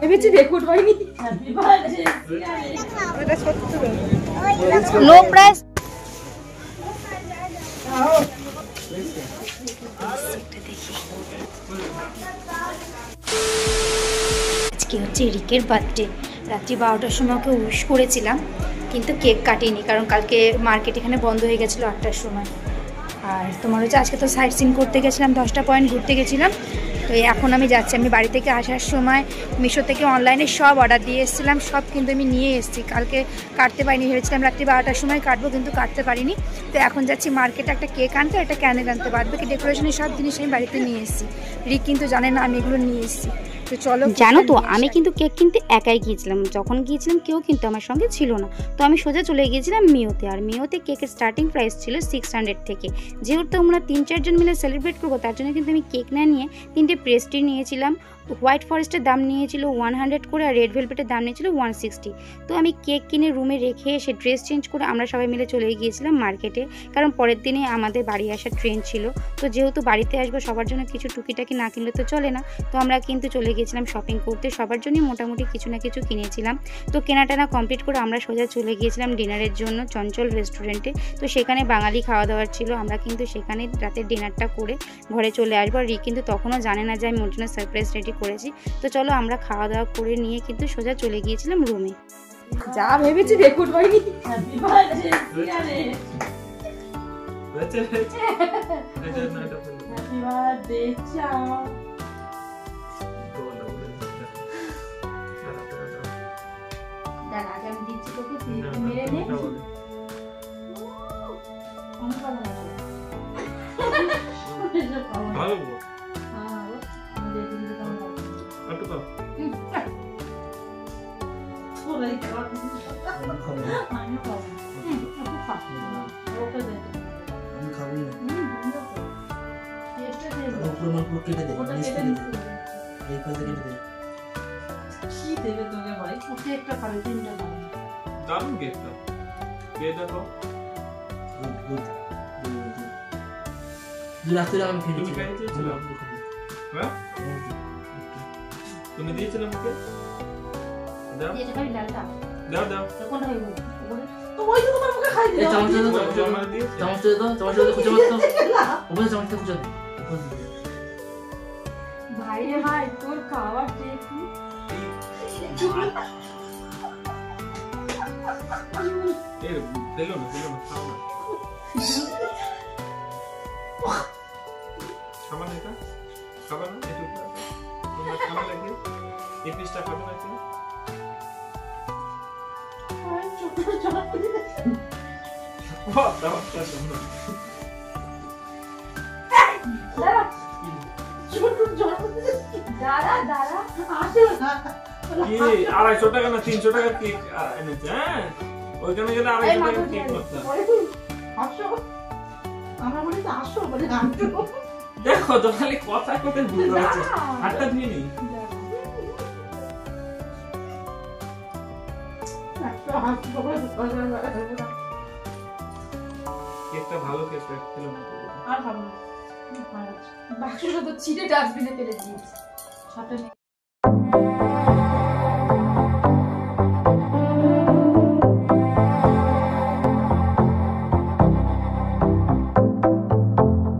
ভেবেছি রেকর্ড হয়নি। No price. আজকে হচ্ছে রিকের বার্থডে। রাত্রি 12টার সময় ওকে উইশ করেছিলাম, কিন্তু কেক কাটিনি, কারণ কালকে মার্কেট এখানে বন্ধ হয়ে গেছিলো 8টার সময়। আর তোমার হচ্ছে আজকে তো সাইট সিন করতে গেছিলাম, 10টা পয়েন্ট ঘুরতে গেছিলাম। তো এখন আমি যাচ্ছি। আমি বাড়ি থেকে আসার সময় মিশো থেকে অনলাইনে সব অর্ডার দিয়ে এসেছিলাম, সব কিন্তু আমি নিয়ে এসেছি। কালকে কাটতে পারিনি, ভেবেছিলাম রাত্রি 12টার সময় কাটবো, কিন্তু কাটতে পারিনি। তো এখন যাচ্ছি মার্কেটে একটা কেক আনতে, একটা ক্যান্ডেল আনতে পারবে কি, ডেকোরেশনের সব জিনিস আমি বাড়িতে নিয়ে এসেছি। রিক কিন্তু জানে না আমি এগুলো নিয়ে এসেছি। তো চলো, জানো তো আমি কিন্তু কেক কিনতে একাই গিয়েছিলাম। যখন গিয়েছিলাম কেউ কিন্তু আমার সঙ্গে ছিল না। তো আমি সোজা চলে গিয়েছিলাম মিওতে। আর মিওতে কেকের স্টার্টিং প্রাইস ছিল 600 থেকে। যেহেতু আমরা 3-4 জন মিলে সেলিব্রেট করবো, তার জন্য কিন্তু আমি কেক না নিয়ে 3টে পেস্ট্রি নিয়েছিলাম। হোয়াইট ফরেস্টের দাম নিয়েছিল 100 করে, আর রেড ভেলভেটের দাম নিয়েছিল 160। তো আমি কেক কিনে রুমে রেখে এসে ড্রেস চেঞ্জ করে আমরা সবাই মিলে চলে গিয়েছিলাম মার্কেটে, কারণ পরের দিনে আমাদের বাড়ি আসার ট্রেন ছিল। তো যেহেতু বাড়িতে আসবো, সবার জন্য কিছু টুকিটাকি না কিনলে তো চলে না। তো আমরা কিন্তু চলে গিয়েছিলাম শপিং করতে, সবার জন্যই মোটামুটি কিছু না কিছু কিনেছিলাম। তো কেনাটানা কমপ্লিট করে আমরা সোজা চলে গিয়েছিলাম ডিনারের জন্য চঞ্চল রেস্টুরেন্টে। তো সেখানে বাঙালি খাওয়া দাওয়ার ছিল, আমরা কিন্তু সেখানে রাতের ডিনারটা করে ঘরে চলে আসবো। আর রিক কিন্তু তখনও জানে না যে আমি ওর জন্য সারপ্রাইজ রেডি করেছি। তো চলো আমরা খাওয়া দাওয়া করে নিয়ে কিন্তু সোজা চলে গিয়েছিলাম রুমে। যা ভেবেছি রেকর্ড হয়নি। তুমি দিয়েছিলে মুখে? দাও দাও দাও কোনটা খাইবো? তো ওই তো তোমার মুখে খাই দিও। চামচ দাও, চামচ দাও, চামচ দাও, খুঁজে মারতো। ওপরে চামচটা খুঁজে দে। ভাই রে ভাই, তোর খাওয়ার টেক কি? এ দিলো না খাও না। খাবা না এটা? খাবা না একটু? তোমার খাওয়া লাগে? এই পিসটা খাবে না কি? আড়াইশো টাকা না 300 টাকা কেক এনেছে। হ্যাঁ, ওইখানে গেলে 250 টাকা কেক করতে। দেখো তো খালি কথা কথা ভুল হচ্ছে। হাতটা ধুয়ে নি। কেকটা ভালো কেক খেলো না। আর খাবো না। বাক্সটা তো ছিটে ডাস্টবিনে ফেলে দিয়েছি।